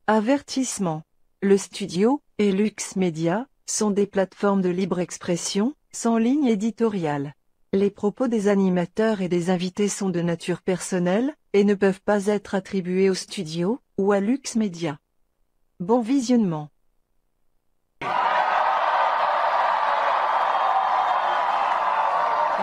Avertissement. Le Studio et Lux Media sont des plateformes de libre expression, sans ligne éditoriale. Les propos des animateurs et des invités sont de nature personnelle, et ne peuvent pas être attribués au Studio ou à Lux Media. Bon visionnement.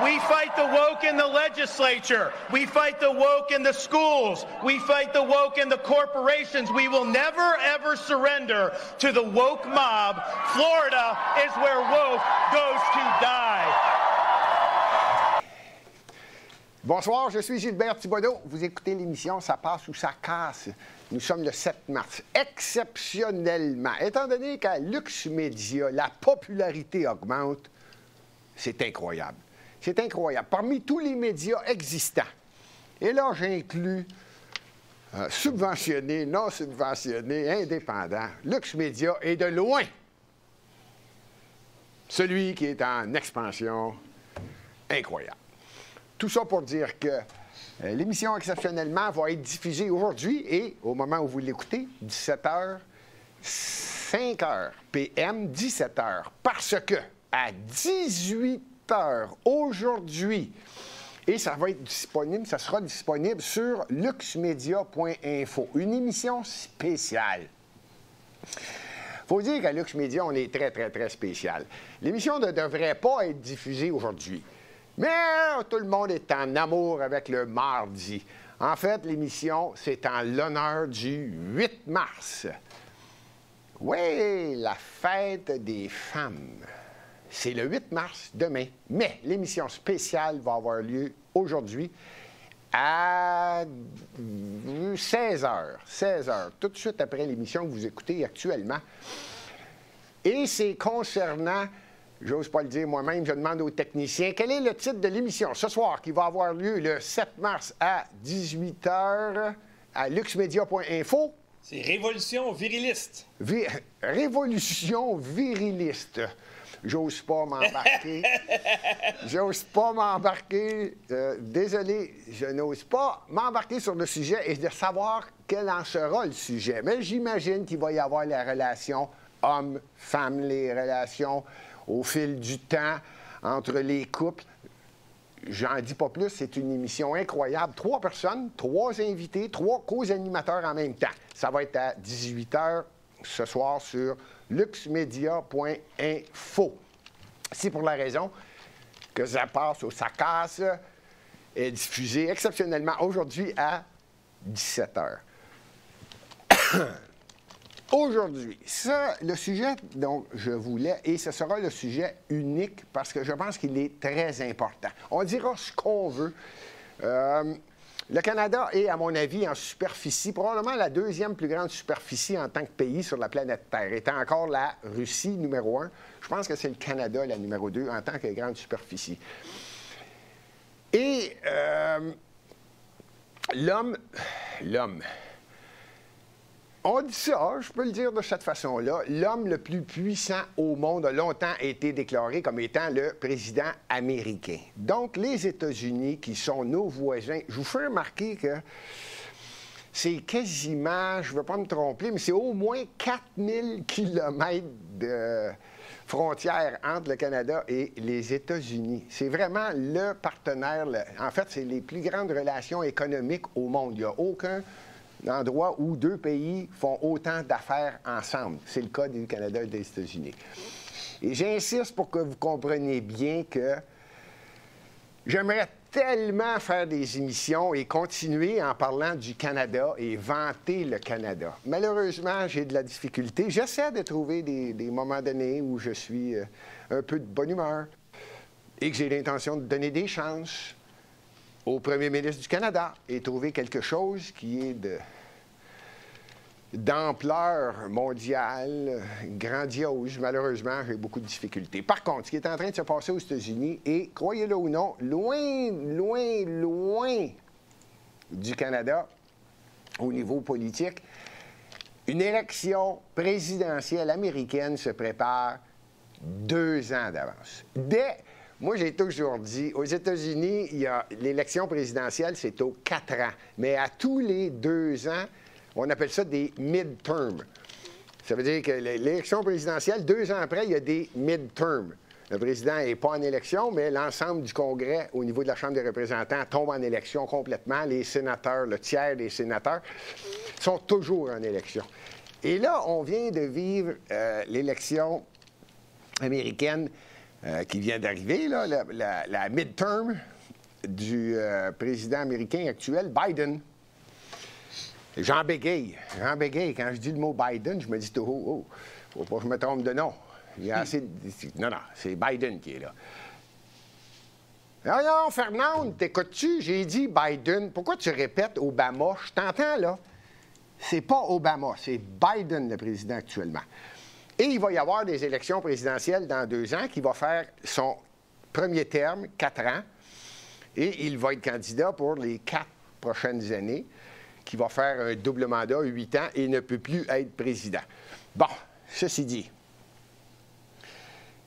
We fight the woke in the legislature. We fight the woke in the schools. We fight the woke in the corporations. We will never, ever surrender to the woke mob. Florida is where woke goes to die. Bonsoir, je suis Gilbert Thibodeau. Vous écoutez l'émission Ça passe ou ça casse. Nous sommes le 7 mars. Exceptionnellement, étant donné qu'à Lux Media, la popularité augmente, c'est incroyable. C'est incroyable. Parmi tous les médias existants, et là, j'inclus subventionnés, non subventionnés, indépendants, Lux Media est de loin celui qui est en expansion incroyable. Tout ça pour dire que l'émission, exceptionnellement, va être diffusée aujourd'hui et, au moment où vous l'écoutez, 17h, 5h p.m., 17h, parce que à 18h aujourd'hui, et ça va être disponible, ça sera disponible sur luxmedia.info, une émission spéciale. Il faut dire qu'à Lux Media, on est très, très, très spécial. L'émission ne devrait pas être diffusée aujourd'hui. Mais tout le monde est en amour avec le mardi. En fait, l'émission, c'est en l'honneur du 8 mars. Oui, la fête des femmes. C'est le 8 mars, demain. Mais l'émission spéciale va avoir lieu aujourd'hui à 16h. 16h, tout de suite après l'émission que vous écoutez actuellement. Et c'est concernant, j'ose pas le dire moi-même, je demande aux techniciens, quel est le titre de l'émission ce soir qui va avoir lieu le 7 mars à 18h à luxmedia.info? C'est Révolution viriliste. Révolution viriliste. J'ose pas m'embarquer. J'ose pas m'embarquer. Désolé, je n'ose pas m'embarquer sur le sujet et de savoir quel en sera le sujet. Mais j'imagine qu'il va y avoir la relation homme-femme, les relations au fil du temps entre les couples. J'en dis pas plus, c'est une émission incroyable. 3 personnes, 3 invités, 3 co-animateurs en même temps. Ça va être à 18h ce soir sur luxmedia.info. C'est pour la raison que ça passe ou ça casse est diffusé exceptionnellement aujourd'hui à 17h. Aujourd'hui, ça, le sujet dont je voulais, et ce sera le sujet unique parce que je pense qu'il est très important. On dira ce qu'on veut. Le Canada est, à mon avis, en superficie, probablement la 2e plus grande superficie en tant que pays sur la planète Terre, étant encore la Russie numéro 1. Je pense que c'est le Canada la numéro 2 en tant que grande superficie. Et l'homme, on dit ça, je peux le dire de cette façon-là, l'homme le plus puissant au monde a longtemps été déclaré comme étant le président américain. Donc, les États-Unis, qui sont nos voisins, je vous fais remarquer que c'est quasiment, je ne veux pas me tromper, mais c'est au moins 4000 kilomètres de frontière entre le Canada et les États-Unis. C'est vraiment le partenaire, en fait, c'est les plus grandes relations économiques au monde. Il n'y a aucun endroit où 2 pays font autant d'affaires ensemble. C'est le cas du Canada et des États-Unis. Et j'insiste pour que vous compreniez bien que j'aimerais tellement faire des émissions et continuer en parlant du Canada et vanter le Canada. Malheureusement, j'ai de la difficulté. J'essaie de trouver des moments donnés où je suis un peu de bonne humeur et que j'ai l'intention de donner des chances au premier ministre du Canada et trouver quelque chose qui est d'ampleur mondiale, grandiose. Malheureusement, j'ai beaucoup de difficultés. Par contre, ce qui est en train de se passer aux États-Unis est, croyez-le ou non, loin, loin, loin du Canada au niveau politique. Une élection présidentielle américaine se prépare 2 ans d'avance. Moi, j'ai toujours dit, aux États-Unis, l'élection présidentielle, c'est aux 4 ans. Mais à tous les 2 ans, On appelle ça des midterms. Ça veut dire que l'élection présidentielle, 2 ans après, il y a des midterms. Le président n'est pas en élection, mais l'ensemble du Congrès, au niveau de la Chambre des représentants, tombe en élection complètement. Les sénateurs, le tiers des sénateurs, sont toujours en élection. Et là, on vient de vivre l'élection américaine qui vient d'arriver, la midterm du président américain actuel, Biden. Jean bégaye. Quand je dis le mot Biden, je me dis, oh, faut pas que je me trompe de nom. Il y a assez de... Non, c'est Biden qui est là. Non, Fernande, t'écoutes-tu? J'ai dit Biden. Pourquoi tu répètes Obama? Je t'entends, là. C'est pas Obama, c'est Biden, le président actuellement. Et il va y avoir des élections présidentielles dans 2 ans qui va faire son premier terme, 4 ans. Et il va être candidat pour les 4 prochaines années, qui va faire un double mandat, 8 ans, et ne peut plus être président. Bon, ceci dit,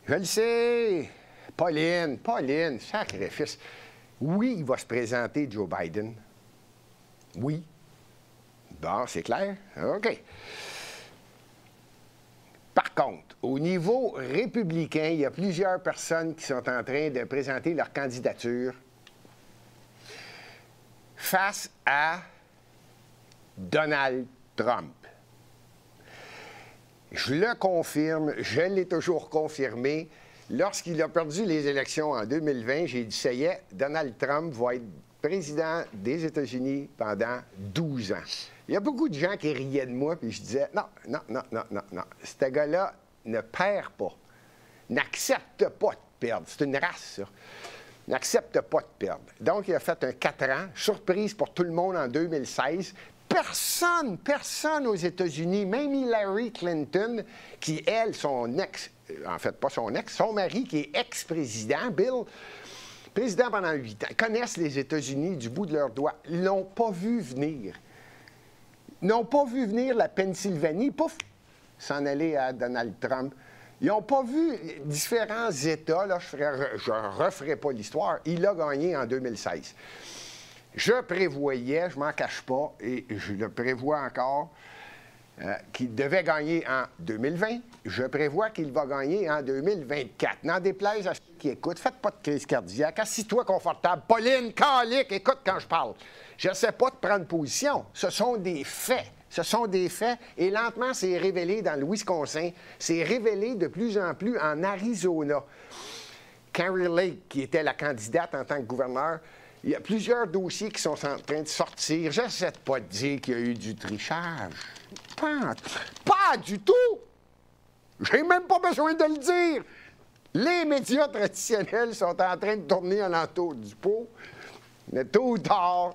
je le sais, Pauline, sacrifice. Oui, il va se présenter, Joe Biden. Oui. Bon, c'est clair? OK. Par contre, au niveau républicain, il y a plusieurs personnes qui sont en train de présenter leur candidature face à Donald Trump. Je le confirme, je l'ai toujours confirmé. Lorsqu'il a perdu les élections en 2020, j'ai dit, ça y est, Donald Trump va être président des États-Unis pendant 12 ans. Il y a beaucoup de gens qui riaient de moi, puis je disais, non. Ce gars-là ne perd pas, n'accepte pas de perdre. C'est une race, ça. N'accepte pas de perdre. Donc, il a fait un 4 ans, surprise pour tout le monde en 2016. Personne aux États-Unis, même Hillary Clinton, qui, elle, son ex, en fait, pas son ex, son mari, qui est ex-président, Bill, président pendant 8 ans, connaissent les États-Unis du bout de leurs doigts, l'ont pas vu venir. N'ont pas vu venir la Pennsylvanie, pouf, s'en aller à Donald Trump. Ils n'ont pas vu différents États, là, je ne referai pas l'histoire, il a gagné en 2016. Je prévoyais, je ne m'en cache pas, et je le prévois encore, qu'il devait gagner en 2020. Je prévois qu'il va gagner en 2024. N'en déplaise à ceux qui écoutent, faites pas de crise cardiaque, assis-toi confortable. Pauline, calique, écoute quand je parle. Je ne sais pas de prendre position. Ce sont des faits. Ce sont des faits. Et lentement, c'est révélé dans le Wisconsin. C'est révélé de plus en plus en Arizona. Kari Lake, qui était la candidate en tant que gouverneur, il y a plusieurs dossiers qui sont en train de sortir. J'essaie de pas de dire qu'il y a eu du trichage. Pas du tout! J'ai même pas besoin de le dire. Les médias traditionnels sont en train de tourner alentour du pot. Mais tôt ou tard,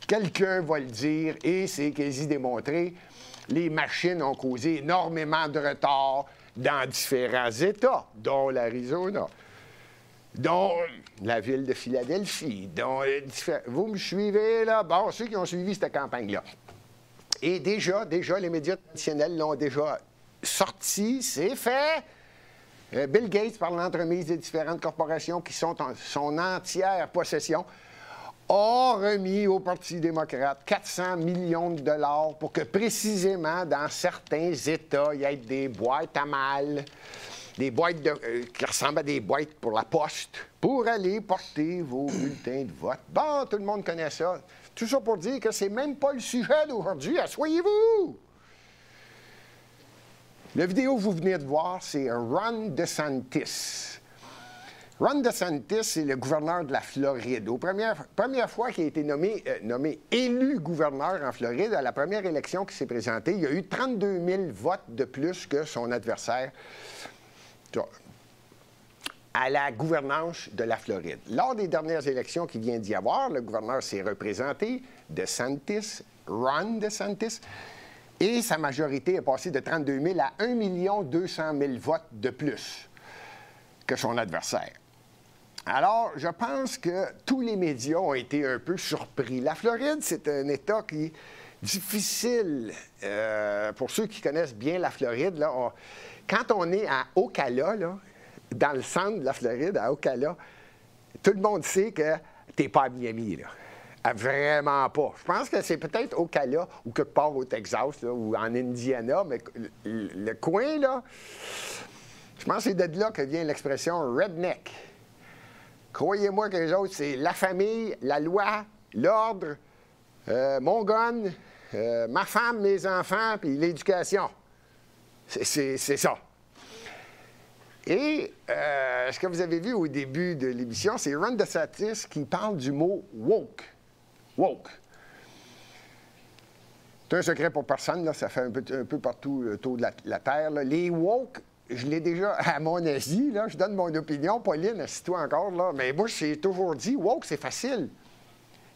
quelqu'un va le dire et c'est quasi démontré. Les machines ont causé énormément de retard dans différents États, dont l'Arizona, dont la ville de Philadelphie, dont... Vous me suivez, là? Bon, ceux qui ont suivi cette campagne-là. Et déjà, les médias traditionnels l'ont déjà sorti, c'est fait. Bill Gates, par l'entremise des différentes corporations qui sont en son entière possession, a remis au Parti démocrate 400 millions de dollars pour que, précisément, dans certains États, il y ait des boîtes à mal, des boîtes qui ressemblent à des boîtes pour la poste, pour aller porter vos bulletins de vote. Bon, tout le monde connaît ça. Tout ça pour dire que c'est même pas le sujet d'aujourd'hui. Asseyez-vous! La vidéo que vous venez de voir, c'est Ron DeSantis. Ron DeSantis, c'est le gouverneur de la Floride. Première fois qu'il a été nommé élu gouverneur en Floride, à la première élection qui s'est présentée, il y a eu 32 000 votes de plus que son adversaire à la gouvernance de la Floride. Lors des dernières élections qu'il vient d'y avoir, le gouverneur s'est représenté, Ron DeSantis, et sa majorité est passée de 32 000 à 1 200 000 votes de plus que son adversaire. Alors, je pense que tous les médias ont été un peu surpris. La Floride, c'est un État qui est difficile. Pour ceux qui connaissent bien la Floride, là, quand on est à Ocala, là, dans le centre de la Floride, à Ocala, tout le monde sait que tu n'es pas à Miami, là. Ah, vraiment pas. Je pense que c'est peut-être au Ocala ou quelque part au Texas là, ou en Indiana, mais le coin, là, je pense que c'est de là que vient l'expression « redneck ». Croyez-moi que les autres, c'est la famille, la loi, l'ordre, mon gun, ma femme, mes enfants, puis l'éducation. C'est ça. Et ce que vous avez vu au début de l'émission, c'est Ron DeSantis qui parle du mot « woke ». Woke. C'est un secret pour personne, là, ça fait un peu partout autour de la Terre. Là. Les woke, je l'ai déjà à mon avis, là, je donne mon opinion. Pauline, assis-toi encore, là. Mais moi, j'ai toujours dit, woke, c'est facile.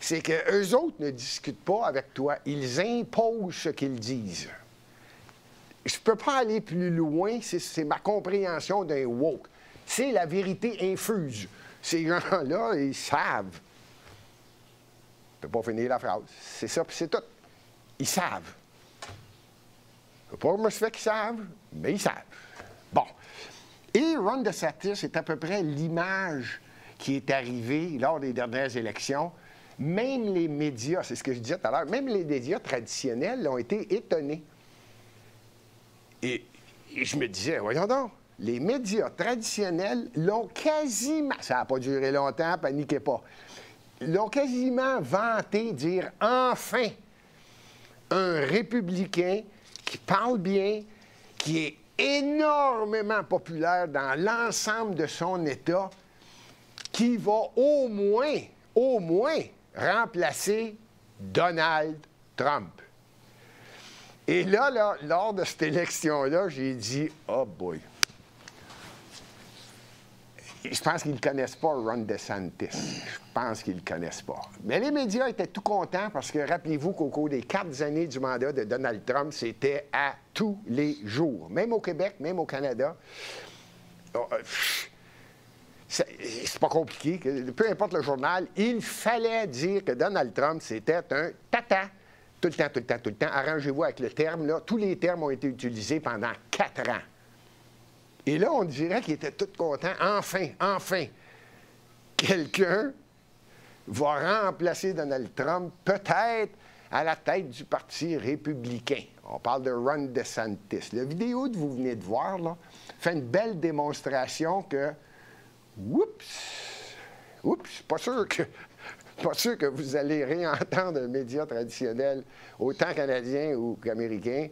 C'est qu'eux autres ne discutent pas avec toi. Ils imposent ce qu'ils disent. Je ne peux pas aller plus loin, c'est ma compréhension d'un woke. C'est la vérité infuse. Ces gens-là, ils savent. Je ne peux pas finir la phrase. C'est ça, puis c'est tout. Ils savent. Je ne peux pas me faire qu'ils savent, mais ils savent. Bon. Et Ron DeSantis est à peu près l'image qui est arrivée lors des dernières élections. Même les médias, c'est ce que je disais tout à l'heure, même les médias traditionnels ont été étonnés. Et je me disais, voyons donc, les médias traditionnels l'ont quasiment, ça n'a pas duré longtemps, paniquez pas, l'ont quasiment vanté, dire enfin un républicain qui parle bien, qui est énormément populaire dans l'ensemble de son État, qui va au moins remplacer Donald Trump. Et là, lors de cette élection-là, j'ai dit « Oh boy! » Je pense qu'ils ne connaissent pas Ron DeSantis. Je pense qu'ils ne le connaissent pas. Mais les médias étaient tout contents parce que rappelez-vous qu'au cours des 4 années du mandat de Donald Trump, c'était à tous les jours. Même au Québec, même au Canada. C'est pas compliqué. Peu importe le journal, il fallait dire que Donald Trump, c'était un tata. Tout le temps, tout le temps, tout le temps. Arrangez-vous avec le terme, là. Tous les termes ont été utilisés pendant 4 ans. Et là, on dirait qu'ils étaient tous contents. Enfin, quelqu'un va remplacer Donald Trump, peut-être à la tête du Parti républicain. On parle de Ron DeSantis. La vidéo que vous venez de voir, là, fait une belle démonstration que, pas sûr que vous allez réentendre un média traditionnel, autant canadien ou qu'américain,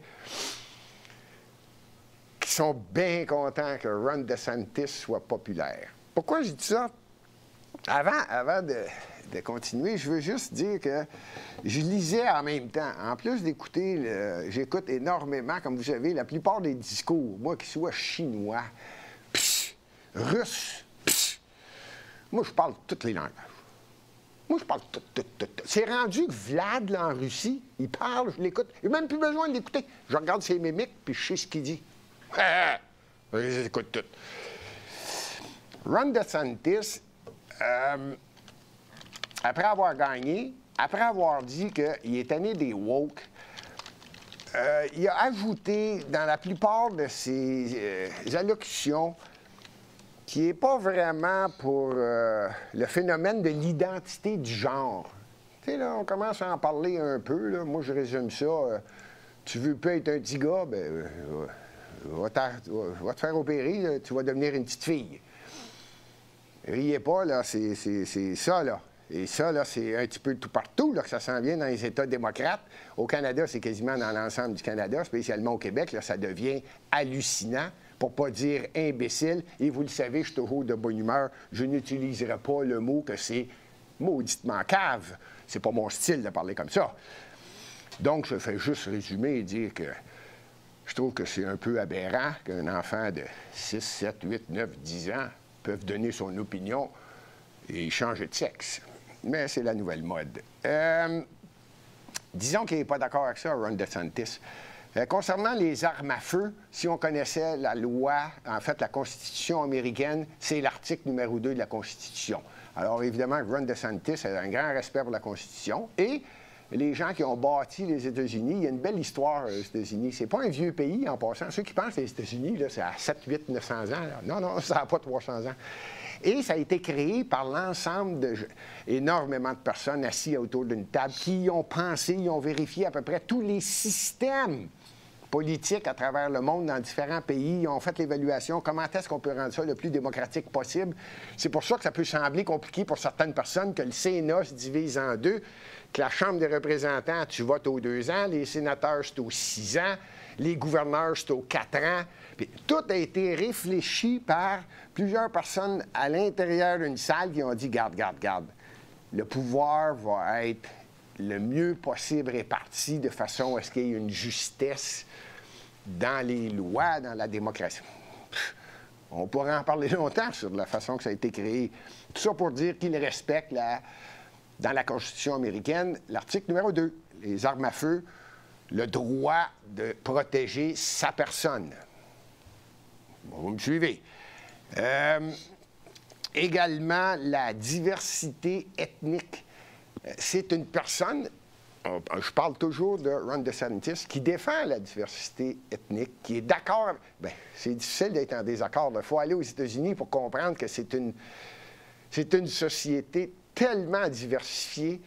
qui sont bien contents que Ron DeSantis soit populaire. Pourquoi je dis ça? Avant de continuer, je veux juste dire que je lisais en même temps. En plus d'écouter, j'écoute énormément, comme vous savez, la plupart des discours, moi, qu'ils soient chinois, russes, moi, je parle toutes les langues. Moi, je parle tout. C'est rendu que Vlad, là, en Russie, il parle, je l'écoute. Il n'a même plus besoin de l'écouter. Je regarde ses mimiques, puis je sais ce qu'il dit. Je l'écoute tout. Ron DeSantis, après avoir gagné, après avoir dit qu'il est tanné des woke, il a ajouté dans la plupart de ses allocutions qui n'est pas vraiment pour le phénomène de l'identité du genre. Tu sais, là, on commence à en parler un peu. Là. Moi, je résume ça. Tu veux pas être un petit gars, ben, va te faire opérer, là, tu vas devenir une petite fille. Riez pas, là, c'est ça, là. Et ça, là, c'est un petit peu tout partout, là, que ça s'en vient dans les États démocrates. Au Canada, c'est quasiment dans l'ensemble du Canada, spécialement au Québec, là, ça devient hallucinant, pour ne pas dire imbécile. Et vous le savez, je suis toujours de bonne humeur. Je n'utiliserai pas le mot que c'est mauditement cave. C'est pas mon style de parler comme ça. Donc, je fais juste résumer et dire que je trouve que c'est un peu aberrant qu'un enfant de 6, 7, 8, 9, 10 ans peuvent donner son opinion et changer de sexe. Mais c'est la nouvelle mode. Disons qu'il n'est pas d'accord avec ça, Ron DeSantis. Concernant les armes à feu, si on connaissait la loi, en fait, la Constitution américaine, c'est l'article numéro 2 de la Constitution. Alors, évidemment, Ron DeSantis a un grand respect pour la Constitution et les gens qui ont bâti les États-Unis. Il y a une belle histoire aux États-Unis. C'est pas un vieux pays, en passant. Ceux qui pensent que les États-Unis, là, c'est à 7, 8, 900 ans. Là. Non, non, ça n'a pas 300 ans. Et ça a été créé par l'ensemble énormément de personnes assises autour d'une table qui y ont pensé, ils ont vérifié à peu près tous les systèmes politiques à travers le monde dans différents pays. Ils ont fait l'évaluation. Comment est-ce qu'on peut rendre ça le plus démocratique possible? C'est pour ça que ça peut sembler compliqué pour certaines personnes que le Sénat se divise en deux, que la Chambre des représentants, tu votes aux 2 ans, les sénateurs, c'est aux 6 ans, les gouverneurs, c'est aux 4 ans. Puis, tout a été réfléchi par plusieurs personnes à l'intérieur d'une salle qui ont dit, garde, le pouvoir va être le mieux possible réparti de façon à ce qu'il y ait une justesse dans les lois, dans la démocratie. On pourrait en parler longtemps sur la façon que ça a été créé. Tout ça pour dire qu'il respecte, dans la Constitution américaine, l'article numéro 2, les armes à feu, le droit de protéger sa personne. Bon, vous me suivez. Également, la diversité ethnique. C'est une personne, je parle toujours de Ron DeSantis, qui défend la diversité ethnique, qui est d'accord. Bien, c'est difficile d'être en désaccord. Il faut aller aux États-Unis pour comprendre que c'est une société tellement diversifiée,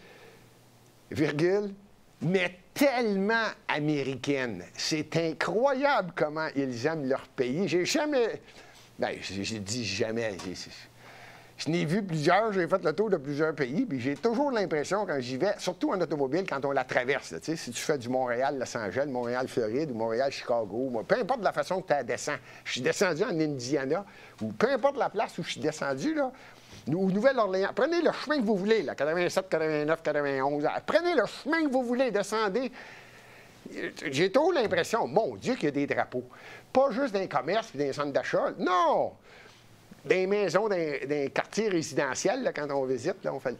virgule, mais tellement américaine. C'est incroyable comment ils aiment leur pays. J'ai jamais... Bien, j'ai dit jamais. Je n'ai vu plusieurs, j'ai fait le tour de plusieurs pays, puis j'ai toujours l'impression, quand j'y vais, surtout en automobile, quand on la traverse, là, si tu fais du Montréal-Los Angeles, Montréal-Floride ou Montréal-Chicago, peu importe la façon que tu descends. Je suis descendu en Indiana, ou peu importe la place où je suis descendu, là, ou Nouvelle-Orléans, prenez le chemin que vous voulez, là, 87, 89, 91, prenez le chemin que vous voulez, descendez. J'ai toujours l'impression, mon Dieu, qu'il y a des drapeaux. Pas juste dans les commerces et dans les centres d'achat. Non! Des maisons, des quartiers résidentiels, là, quand on visite, là, on fait le...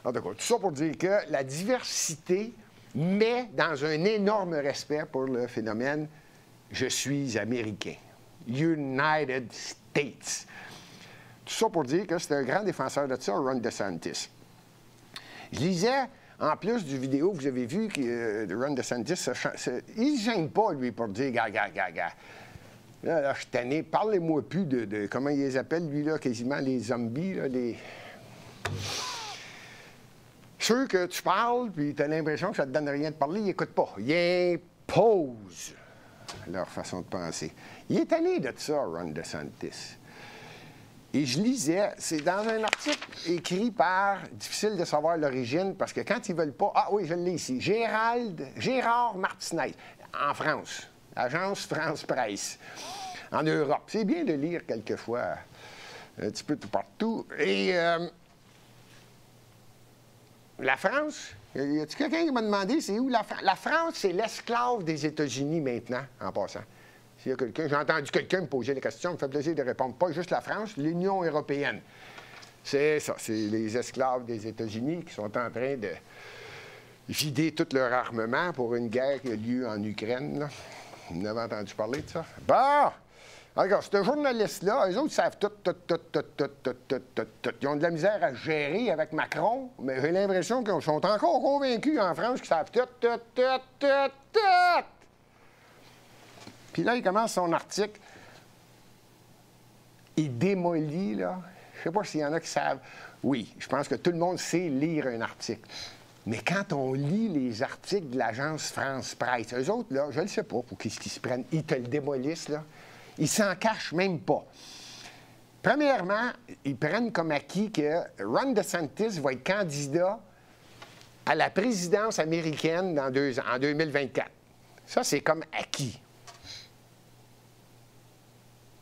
En tout cas, tout ça pour dire que la diversité met dans un énorme respect pour le phénomène « je suis américain ». United States. Tout ça pour dire que c'est un grand défenseur de ça, Ron DeSantis. Je lisais, en plus du vidéo que vous avez vu, de Ron DeSantis, il ne gêne pas, lui, pour dire « Gars. Là, je suis tanné. Parlez-moi plus de comment ils les appellent, lui, là, quasiment les zombies, là, les... Ceux que tu parles, puis tu as l'impression que ça ne te donne rien de parler, ils n'écoutent pas. Ils imposent leur façon de penser. Il est tanné de ça, Ron DeSantis. Et je lisais, c'est dans un article écrit par, difficile de savoir l'origine, parce que quand ils ne veulent pas... Ah oui, je l'ai ici. Gérard Martinez, en France. Agence France-Presse, en Europe. C'est bien de lire quelquefois un petit peu tout partout. Et la France, y a-t-il quelqu'un qui m'a demandé c'est où la France? La France, c'est l'esclave des États-Unis maintenant, en passant. S'il y a quelqu'un, j'ai entendu quelqu'un me poser la question, ça me fait plaisir de répondre. Pas juste la France, l'Union européenne. C'est ça, c'est les esclaves des États-Unis qui sont en train de vider tout leur armement pour une guerre qui a lieu en Ukraine, là. Vous avez entendu parler de ça? Bon! Alors, ce journaliste-là, eux autres savent tout. Ils ont de la misère à gérer avec Macron, mais j'ai l'impression qu'ils sont encore convaincus en France qu'ils savent tout. Puis là, il commence son article. Il démolit, là. Je ne sais pas s'il y en a qui savent. Oui, je pense que tout le monde sait lire un article. Mais quand on lit les articles de l'agence France-Presse, eux autres, là, je ne sais pas pour qu'est-ce qu'ils se prennent. Ils te le démolissent, là. Ils s'en cachent même pas. Premièrement, ils prennent comme acquis que Ron DeSantis va être candidat à la présidence américaine en 2024. Ça, c'est comme acquis.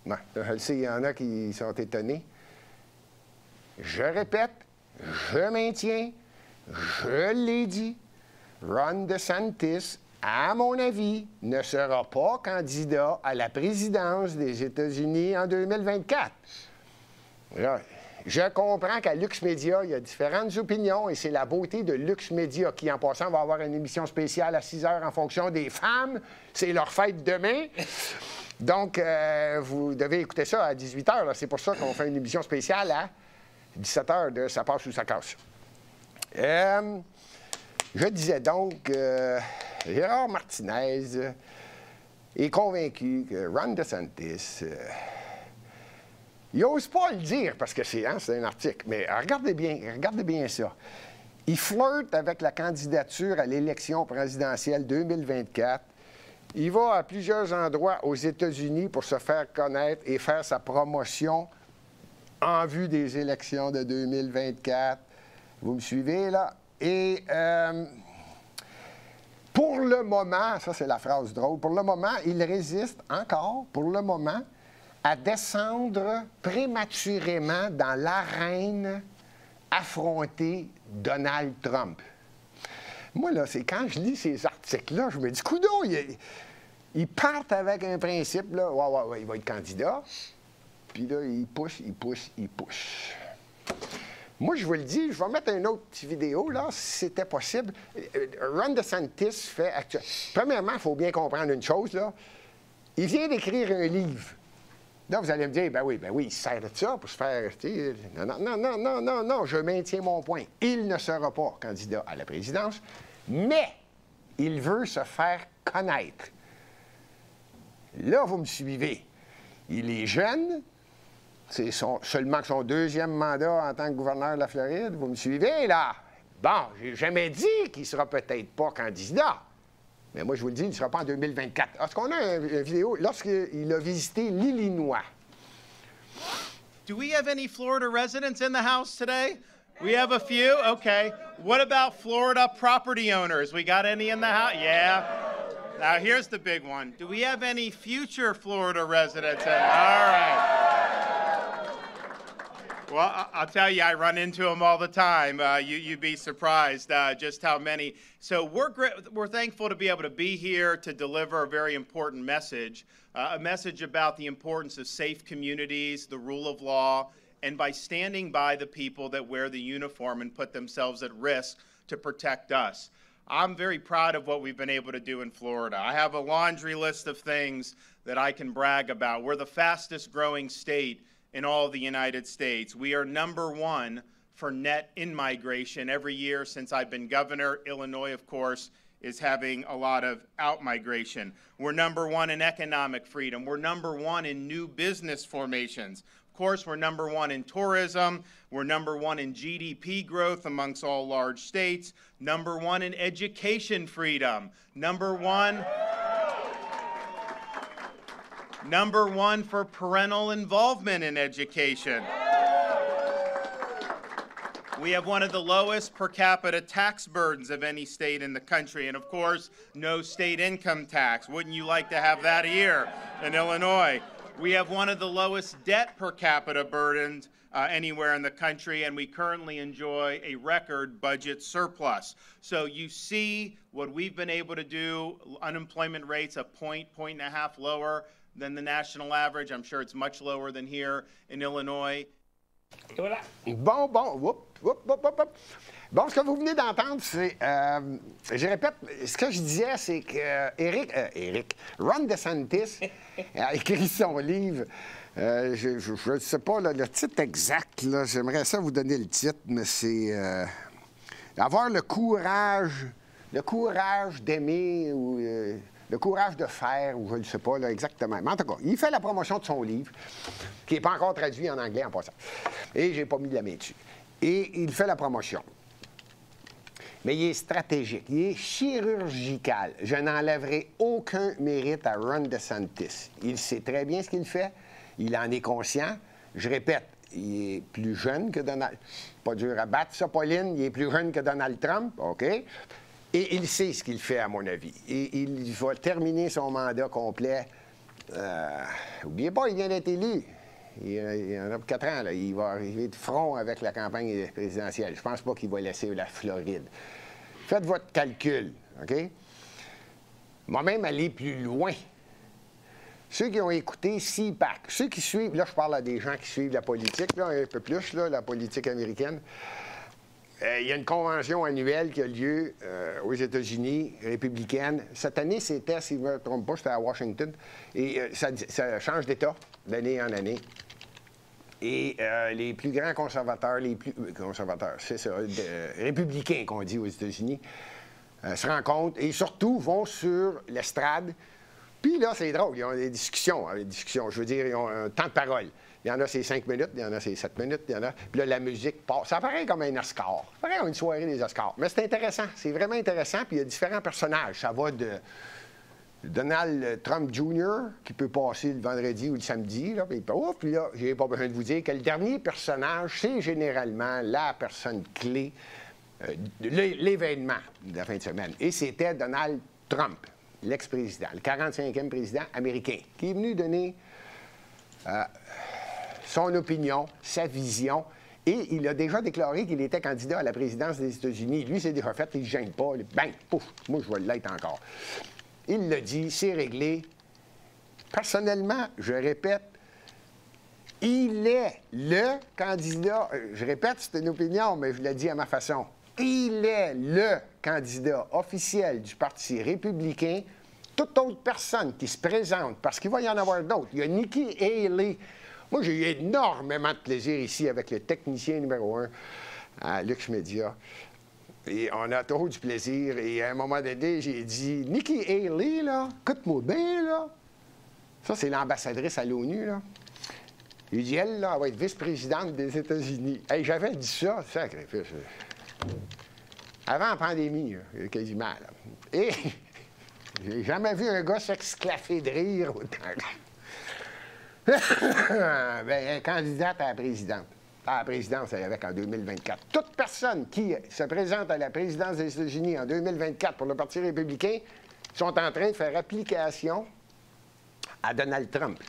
Bon, je le sais, il y en a qui sont étonnés. Je répète, je maintiens, je l'ai dit, Ron DeSantis, à mon avis, ne sera pas candidat à la présidence des États-Unis en 2024. Là, je comprends qu'à Lux Media, il y a différentes opinions et c'est la beauté de Lux Media qui, en passant, va avoir une émission spéciale à 6 heures en fonction des femmes. C'est leur fête demain. Donc, vous devez écouter ça à 18 heures. C'est pour ça qu'on fait une émission spéciale à 17 heures de Ça passe ou ça casse. Je disais donc, Gérard Martinez est convaincu que Ron DeSantis, il n'ose pas le dire parce que c'est un article, mais regardez bien ça. Il flirte avec la candidature à l'élection présidentielle 2024. Il va à plusieurs endroits aux États-Unis pour se faire connaître et faire sa promotion en vue des élections de 2024. Vous me suivez, là? Et pour le moment, ça c'est la phrase drôle, pour le moment, il résiste encore, pour le moment, à descendre prématurément dans l'arène affronter Donald Trump. Moi, là, c'est quand je lis ces articles-là, je me dis, coudonc, ils partent avec un principe, là, ouais, il va être candidat, puis là, il pousse. Moi, je vous le dis, je vais mettre une autre petite vidéo, là, si c'était possible. Ron DeSantis fait actuellement. Premièrement, il faut bien comprendre une chose, là. Il vient d'écrire un livre. Là, vous allez me dire, ben oui, il se sert de ça pour se faire... Non, je maintiens mon point. Il ne sera pas candidat à la présidence, mais il veut se faire connaître. Là, vous me suivez. Il est jeune, c'est seulement son deuxième mandat en tant que gouverneur de la Floride. Vous me suivez, là? Bon, j'ai jamais dit qu'il ne sera peut-être pas candidat. Mais moi, je vous le dis, il ne sera pas en 2024. Est-ce qu'on a une vidéo lorsqu'il a visité l'Illinois? Do we have any Florida residents in the house today? We have a few? Okay. What about Florida property owners? We got any in the house? Yeah. Now, here's the big one. Do we have any future Florida residents? All right. Well, I'll tell you, I run into them all the time. You'd be surprised just how many. So we're thankful to be able to be here to deliver a very important message, a message about the importance of safe communities, the rule of law, and by standing by the people that wear the uniform and put themselves at risk to protect us. I'm very proud of what we've been able to do in Florida. I have a laundry list of things that I can brag about. We're the fastest growing state in all of the United States. We are #1 for net in-migration every year since I've been governor. Illinois, of course, is having a lot of out-migration. We're #1 in economic freedom. We're #1 in new business formations. Of course, we're #1 in tourism. We're #1 in GDP growth amongst all large states. #1 in education freedom. #1 for parental involvement in education. We have one of the lowest per capita tax burdens of any state in the country. And of course, no state income tax. Wouldn't you like to have that here in Illinois? We have one of the lowest debt per capita burdens anywhere in the country, and we currently enjoy a record budget surplus. So you see what we've been able to do, unemployment rates a point and a half lower than the national average. I'm sure it's much lower than here in Illinois. Et voilà. Bon, ce que vous venez d'entendre, c'est... je répète, ce que je disais, c'est que Ron DeSantis a écrit son livre. Je ne sais pas le titre exact, là, j'aimerais ça vous donner le titre, mais c'est avoir le courage d'aimer ou le courage de faire, ou je ne sais pas là, exactement. Mais en tout cas, il fait la promotion de son livre, qui n'est pas encore traduit en anglais en passant. Et j'ai pas mis la main dessus. Et il fait la promotion. Mais il est stratégique, il est chirurgical. Je n'enlèverai aucun mérite à Ron DeSantis. Il sait très bien ce qu'il fait, il en est conscient. Je répète, il est plus jeune que Donald... Pas dur à battre, ça, Pauline. Il est plus jeune que Donald Trump, OK? Et il sait ce qu'il fait, à mon avis. Et il va terminer son mandat complet. N'oubliez pas, il vient d'être élu. Il en a pour 4 ans. Là. Il va arriver de front avec la campagne présidentielle. Je ne pense pas qu'il va laisser la Floride. Faites votre calcul, OK? Moi-même, aller plus loin. Ceux qui ont écouté CPAC, ceux qui suivent, là, je parle à des gens qui suivent la politique, là, un peu plus, là, la politique américaine. Il y a une convention annuelle qui a lieu aux États-Unis, républicaine. Cette année, c'était, si je ne me trompe pas, c'était à Washington. Et ça change d'État d'année en année. Et les plus grands conservateurs, c'est ça, républicains qu'on dit aux États-Unis, se rencontrent et surtout vont sur l'estrade. Puis là, c'est drôle, ils ont des discussions. Je veux dire, ils ont un temps de parole. Il y en a, c'est 5 minutes, il y en a, c'est 7 minutes, il y en a... Puis là, la musique passe. Ça paraît comme un Oscar. Ça paraît comme une soirée des Oscars. Mais c'est intéressant, c'est vraiment intéressant. Puis il y a différents personnages. Ça va de Donald Trump Jr., qui peut passer le vendredi ou le samedi. Là, puis là, j'ai pas besoin de vous dire que le dernier personnage, c'est généralement la personne clé de l'événement de la fin de semaine. Et c'était Donald Trump, l'ex-président, le 45e président américain, qui est venu donner son opinion, sa vision, et il a déjà déclaré qu'il était candidat à la présidence des États-Unis. Lui, c'est déjà fait, il ne gêne pas. Bang, pouf, moi, je vais l'être encore. Il l'a dit, c'est réglé. Personnellement, je répète, il est le candidat, je répète, c'est une opinion, mais je l'ai dit à ma façon, il est le candidat officiel du Parti républicain. Toute autre personne qui se présente, parce qu'il va y en avoir d'autres. Il y a Nikki Haley. Moi, j'ai eu énormément de plaisir ici avec le technicien numéro 1 à Lux Media. Et on a trop du plaisir. Et à un moment donné, j'ai dit, Nikki Haley, là, écoute-moi bien, là. Ça, c'est l'ambassadrice à l'ONU, là. Il dit, elle, là, elle va être vice-présidente des États-Unis. Hey, j'avais dit ça, sacrifice. Avant la pandémie, là, quasiment, là. Et j'ai jamais vu un gars s'exclaffer de rire autant. Bien, candidate à la présidente. À la présidence, elle avec en 2024. Toute personne qui se présente à la présidence des États-Unis en 2024 pour le Parti républicain sont en train de faire application à Donald Trump.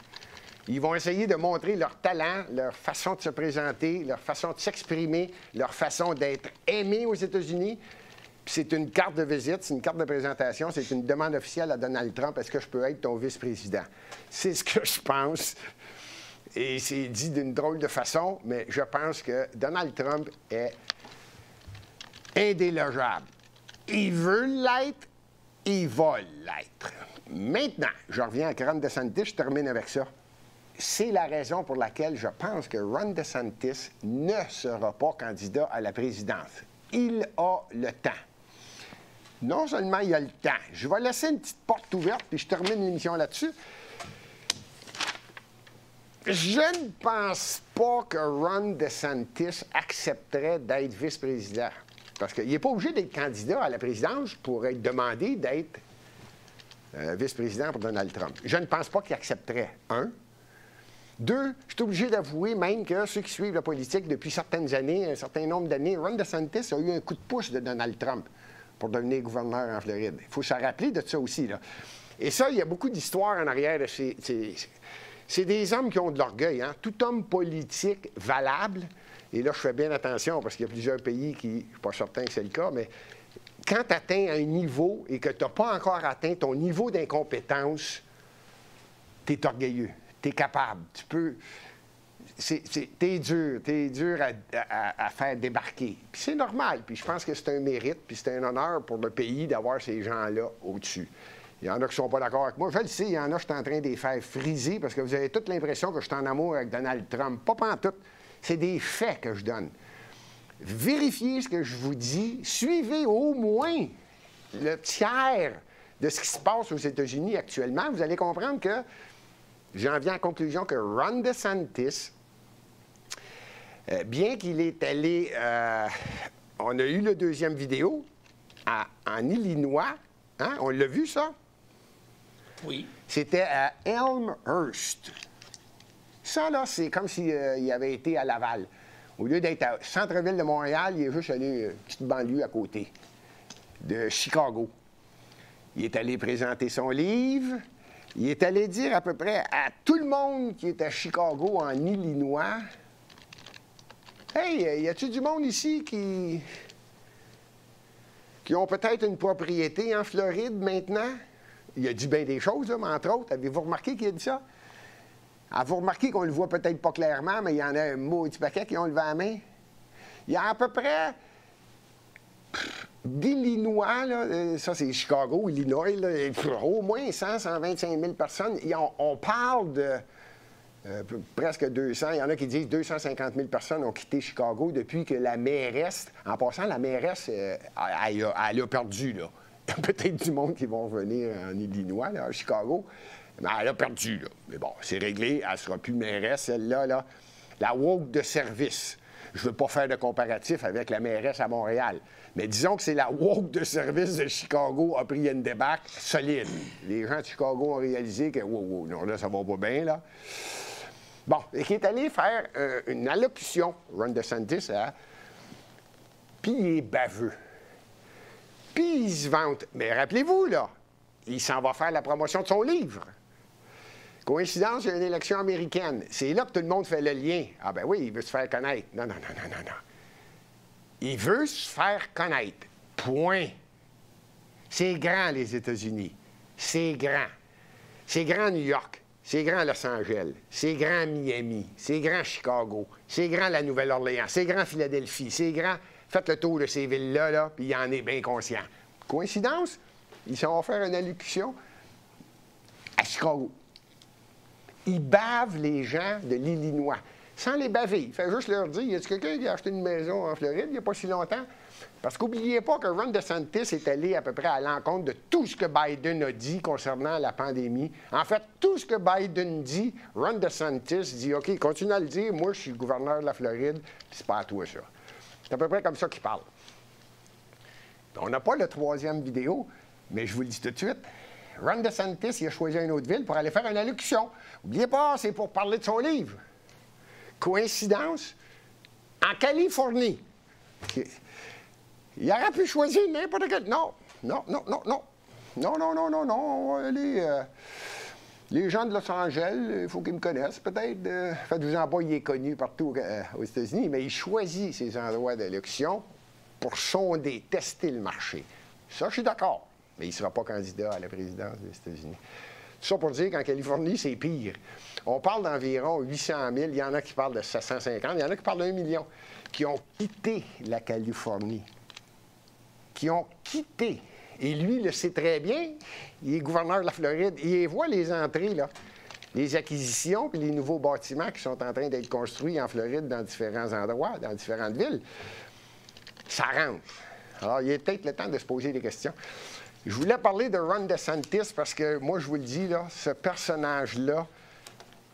Ils vont essayer de montrer leur talent, leur façon de se présenter, leur façon de s'exprimer, leur façon d'être aimé aux États-Unis. Puis c'est une carte de visite, c'est une carte de présentation, c'est une demande officielle à Donald Trump. Est-ce que je peux être ton vice-président? C'est ce que je pense. Et c'est dit d'une drôle de façon, mais je pense que Donald Trump est indélogeable. Il veut l'être, il va l'être. Maintenant, je reviens à Ron DeSantis, je termine avec ça. C'est la raison pour laquelle je pense que Ron DeSantis ne sera pas candidat à la présidence. Il a le temps. Non seulement il a le temps, je vais laisser une petite porte ouverte, puis je termine l'émission là-dessus. Je ne pense pas que Ron DeSantis accepterait d'être vice-président. Parce qu'il n'est pas obligé d'être candidat à la présidence pour être demandé d'être vice-président pour Donald Trump. Je ne pense pas qu'il accepterait. 1. 2, je suis obligé d'avouer même que ceux qui suivent la politique depuis certaines années, un certain nombre d'années, Ron DeSantis a eu un coup de pouce de Donald Trump pour devenir gouverneur en Floride. Il faut se rappeler de ça aussi, là. Et ça, il y a beaucoup d'histoires en arrière de ces... C'est des hommes qui ont de l'orgueil, hein? Tout homme politique valable, et là, je fais bien attention parce qu'il y a plusieurs pays qui, je ne suis pas certain que c'est le cas, mais quand tu atteins un niveau et que tu n'as pas encore atteint ton niveau d'incompétence, tu es orgueilleux, tu es capable, tu peux... T'es dur à faire débarquer. Puis c'est normal, puis je pense que c'est un mérite, puis c'est un honneur pour le pays d'avoir ces gens-là au-dessus. Il y en a qui ne sont pas d'accord avec moi. Je le sais, il y en a, je suis en train de les faire friser parce que vous avez toute l'impression que je suis en amour avec Donald Trump. Pas pantoute. C'est des faits que je donne. Vérifiez ce que je vous dis. Suivez au moins le tiers de ce qui se passe aux États-Unis actuellement. Vous allez comprendre que j'en viens à la conclusion que Ron DeSantis, bien qu'il est allé... on a eu le deuxième vidéo en Illinois. Hein? On l'a vu, ça? Oui. C'était à Elmhurst. Ça, là, c'est comme s'il avait été à Laval. Au lieu d'être au centre-ville de Montréal, il est juste allé une petite banlieue à côté de Chicago. Il est allé présenter son livre. Il est allé dire à peu près à tout le monde qui est à Chicago, en Illinois, « Hey, y a-t-il du monde ici qui ont peut-être une propriété en Floride maintenant? » Il a dit bien des choses, là, mais entre autres, avez-vous remarqué qu'il a dit ça? Avez-vous remarqué qu'on le voit peut-être pas clairement, mais il y en a un maudit paquet qui ont levé la main? Il y a à peu près d'Illinois, là, ça c'est Chicago, Illinois, là, au moins 125 000 personnes. On parle de presque 200. Il y en a qui disent 250 000 personnes ont quitté Chicago depuis que la mairesse, en passant, la mairesse, elle a perdu, là. y a peut-être du monde qui vont revenir en Illinois, là, à Chicago. Mais elle a perdu, là. Mais bon, c'est réglé. Elle ne sera plus mairesse, celle-là, là. La woke de service. Je ne veux pas faire de comparatif avec la mairesse à Montréal. Mais disons que c'est la woke de service de Chicago a pris une débâcle solide. Les gens de Chicago ont réalisé que, wow, non, là, ça va pas bien, là. Bon, et qui est allé faire une allocution, Ron DeSantis, hein? Puis il est baveux. Puis il se vante. Mais rappelez-vous, là, il s'en va faire la promotion de son livre. Coïncidence, il y a une élection américaine. C'est là que tout le monde fait le lien. Ah ben oui, il veut se faire connaître. Non. Il veut se faire connaître. Point. C'est grand, les États-Unis. C'est grand. C'est grand New York. C'est grand Los Angeles. C'est grand Miami. C'est grand Chicago. C'est grand la Nouvelle-Orléans. C'est grand Philadelphie. C'est grand... Faites le tour de ces villes-là, là, puis il en est bien conscient. Coïncidence, ils s'en vont faire une allocution à Chicago. Ils bavent les gens de l'Illinois, sans les baver. Il fait juste leur dire, y a-t-il quelqu'un qui a acheté une maison en Floride il n'y a pas si longtemps? Parce qu'oubliez pas que Ron DeSantis est allé à peu près à l'encontre de tout ce que Biden a dit concernant la pandémie. En fait, tout ce que Biden dit, Ron DeSantis dit, OK, continue à le dire, moi, je suis gouverneur de la Floride, puis c'est pas à toi, ça. C'est à peu près comme ça qu'il parle. On n'a pas le troisième vidéo, mais je vous le dis tout de suite. Ron DeSantis, il a choisi une autre ville pour aller faire une allocution. N'oubliez pas, c'est pour parler de son livre. Coïncidence? En Californie. Il aurait pu choisir n'importe quel... Non. On va aller... Les gens de Los Angeles, il faut qu'ils me connaissent, peut-être. Faites-vous-en pas, il est connu partout aux États-Unis, mais il choisit ces endroits d'élection pour sonder, tester le marché. Ça, je suis d'accord, mais il ne sera pas candidat à la présidence des États-Unis. Tout ça pour dire qu'en Californie, c'est pire. On parle d'environ 800 000, il y en a qui parlent de 750, il y en a qui parlent d'1 million, qui ont quitté la Californie. Qui ont quitté. Et lui, il le sait très bien, il est gouverneur de la Floride, il voit les entrées, là, les acquisitions puis les nouveaux bâtiments qui sont en train d'être construits en Floride dans différents endroits, dans différentes villes. Ça rentre. Alors, il est peut-être le temps de se poser des questions. Je voulais parler de Ron DeSantis parce que, moi, je vous le dis, là, ce personnage-là,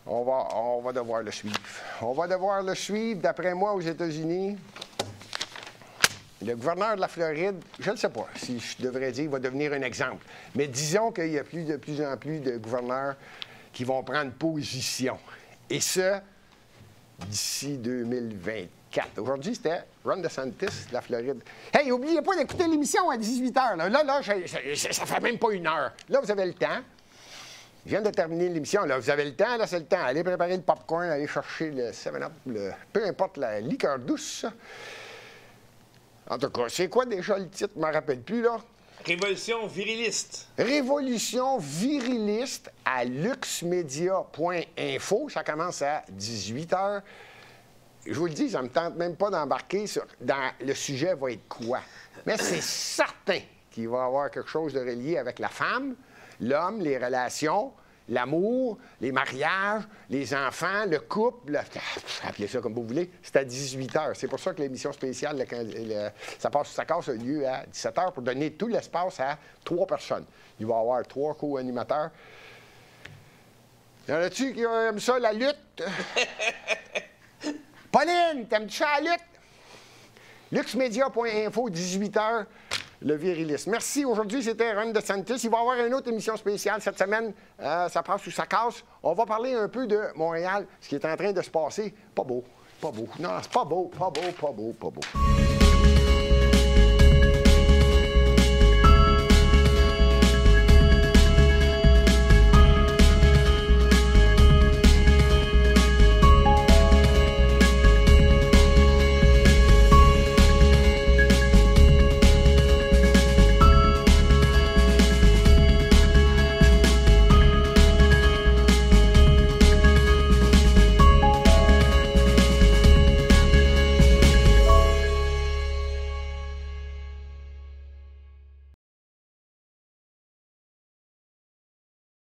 on va devoir le suivre. On va devoir le suivre, d'après moi, aux États-Unis. Le gouverneur de la Floride, je ne sais pas si je devrais dire, va devenir un exemple. Mais disons qu'il y a de plus en plus de gouverneurs qui vont prendre position. Et ce, d'ici 2024. Aujourd'hui, c'était Ron DeSantis de la Floride. Hey, n'oubliez pas d'écouter l'émission à 18h. Là, ça fait même pas 1 heure. Là, vous avez le temps. Je viens de terminer l'émission. Là, vous avez le temps. Là, c'est le temps. Allez préparer le popcorn, allez chercher le 7-Up, peu importe la liqueur douce. En tout cas, c'est quoi déjà le titre? Je ne me rappelle plus, là. Révolution viriliste. Révolution viriliste à luxmedia.info. Ça commence à 18h. Je vous le dis, ça ne me tente même pas d'embarquer dans le sujet va être quoi. Mais c'est certain qu'il va y avoir quelque chose de relié avec la femme, l'homme, les relations, l'amour, les mariages, les enfants, le couple, appelez ça comme vous voulez, c'est à 18h. C'est pour ça que l'émission spéciale, ça casse a lieu à 17h pour donner tout l'espace à 3 personnes. Il va y avoir 3 co-animateurs. Y en a-tu qui aiment ça, la lutte? Pauline, t'aimes-tu ça, la lutte? luxmedia.info, 18h. Le viriliste. Merci. Aujourd'hui, c'était Ron DeSantis. Il va y avoir une autre émission spéciale cette semaine. Ça passe ou ça casse. On va parler un peu de Montréal, ce qui est en train de se passer. Pas beau. Non, c'est pas beau.